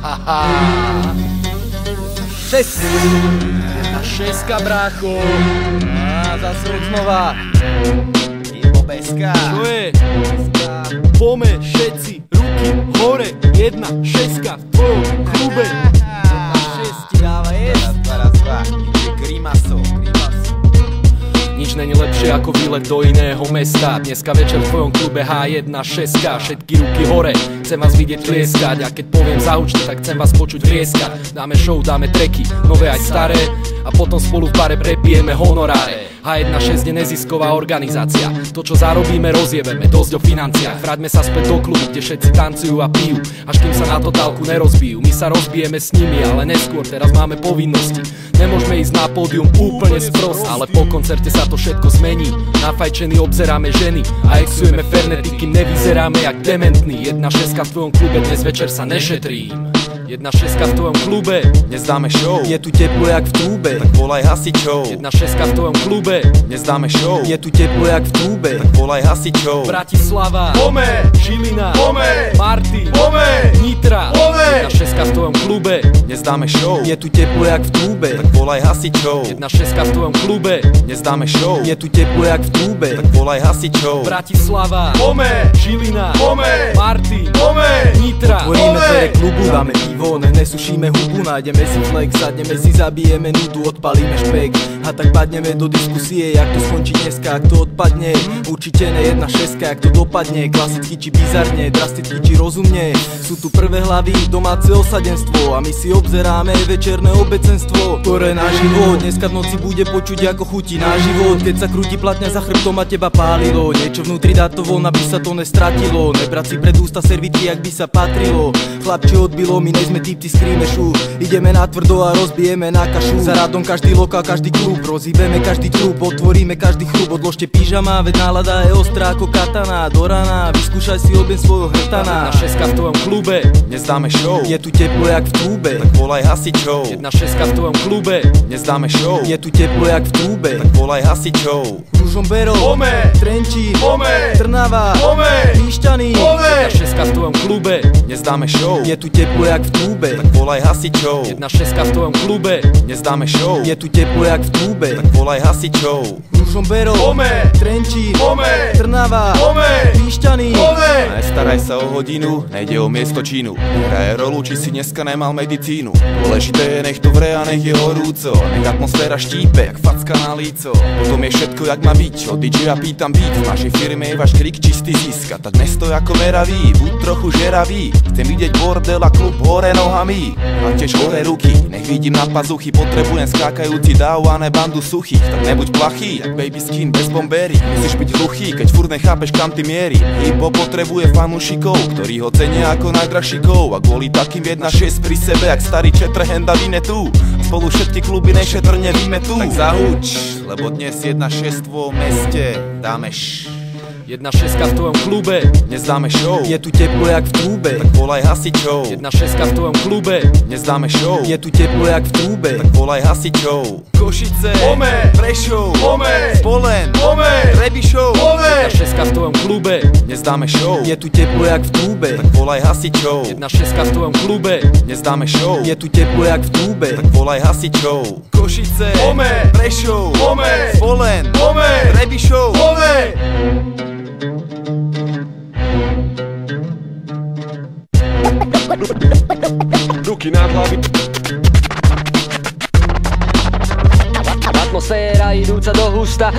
Haha. 1-6, brácho. Zase od znova. Beska. Čo je? Pome všetci ruky hore. 1-6 v tvojom klube. 1-6 ti dáva jesť. Raz, dva. Grimaso. Nič není lepšie ako výlet do iného mesta. Dneska večer v tvojom klube H1-6. Všetky ruky hore, chcem vás vidieť tlieskať. A keď poviem zahučte, tak chcem vás počuť vrieskať. Dáme show, dáme tracky, nové aj staré. A potom spolu v bare prepijeme honoráre. H1-6 je nezisková organizácia. To čo zarobíme rozjebeme, dosť o financiách. Vráťme sa späť do klubu, kde všetci tancujú a pijú, až kým sa na totálku nerozbijú. My sa rozbijeme s nimi, ale neskôr, teraz máme povinnosti. Nemôžeme ísť na pódium úplne sprost, ale po koncerte sa to všetko zmení. Nafajčení obzeráme ženy a exujeme fernety, kým nevyzeráme jak dementní. 1-6 v tvojom klube, dnes večer sa nešetrím. 1-6 v tvojom klube, dnes dáme show. Je tu teplo jak v trúbe, tak volaj hasičov. 1-6 v tvojom klube, dnes dáme show. Je tu teplo jak v trúbe, tak volaj hasičov. Bratislava, Pome, Žilina, Pome, Martin, Pome, Nitra, Pome. 1-6 v tvojom klube, dnes dáme show. Je tu teplo jak v trúbe, tak volaj hasičov. 1-6 v tvojom klube, dnes dáme show. Je tu teplo jak v trúbe, tak volaj hasičov. Bratislava, Pome, Žilina, Pome, Martin, Pome, Nitra. Otvoríme dvere klubu, dáme pivo, nesušíme hubu, nájdeme si flex, sadneme si, zabijeme nudu, odpalíme špek. A tak padneme do diskusie, jak to skončí dneska, ak to odpadne. Určite ne 1-6, jak to dopadne. Klasicky či bizarne, drasticky či rozumne. Sú tu prvé hlavy, domáce osadenstvo. A my si obzeráme večerné obecenstvo, ktoré na život dneska v noci bude počuť ako chutí na život. Keď sa krúti platňa za chrbtom a teba pálilo, niečo vnútri dá to von, aby sa to nestratilo. Nebrať si pred ústa servitky, jak by sa patrilo. Chlapče odbilo, my nejsme typci z krímešu. Ideme na tvrdo a rozbijeme na kašu. Za radom každý lokál, každý klub, rozhýbeme každý trúb, otvoríme každý chrúb. Odložte pyžama, veď nálada je ostrá ako katana. Do rana, vyskúšaj si objem svojho hrtana. 1-6 v tvojom klube, dnes dáme show. Je tu teplo jak v trúbe, tak volaj hasičov. 1-6 v tvojom klube, dnes dáme show. Je tu teplo jak v trúbe, tak volaj hasičov. Ružomberok, Pome, Trenčín, Pome, Trnava, Pome, Pišťany, Pome. 1-6 v tvojom klube, dnes dáme show. Je tu teplo jak v trúbe, tak volaj hasičov. 1-6 v tvojom klube, dnes dáme show. Je tu teplo jak v trúbe, tak volaj hasičov. Ružomberok, Pome, Trenčín, Pome, Trnava, Pome, Pišťany, Pome. Nestaraj sa o hodinu, nejde o miesto činu. Hraje rolu, či si dneska nemal medicínu. Dôležité je, nech to vre a nech je horúco. Nech atmosféra štípe, jak facka na líco. Potom je všetko jak má byť, od DJ-a pýtam beat. V našej firme je váš krik čistý zisk. A tak nestoj ako meravý, buď trochu žeravý. Chcem vidieť bordel a klub hore nohami. A tiež hore ruky, nech vidím na pazuchy. Potrebujem skákajúci dáv a ne bandu suchých. Tak nebuď plachý, jak baby skin bez bombery. Musíš byť hluchý, keď furt nechápeš kam ty mierí. Hip-hop potrebuje fanúšikov, ktorí ho cenia ako najdražšikov. A kvôli takým 1-6 pri sebe, jak starý Četrhenda Vinetu. Spolu všetky kluby nešetrne vymetú. Tak zahuč, lebo dnes 1-6 v tvojom meste dáme 1-6 v tvojom klube, dnes dáme show. Je tu teplo jak v trúbe, tak volaj hasičov. 1-6 v tvojom klube, dnes dáme show. Je tu teplo jak v trúbe, tak volaj hasičov. Košice, Pome, Prešov, Pome, Spolen, Pome, Trebišov, Pome. 1-6 v tvojom klube, dnes dáme show. Je tu teplo jak v trúbe, tak volaj hasičov. 1-6 v tvojom klube, dnes dáme show. Je tu teplo jak v trúbe, tak volaj hasičov. Košice, Pome, Prešov, Pome, Spolen, Pome, Trebišov, Pome. Ruky nad hlavy. Atmosféra idúca do husta.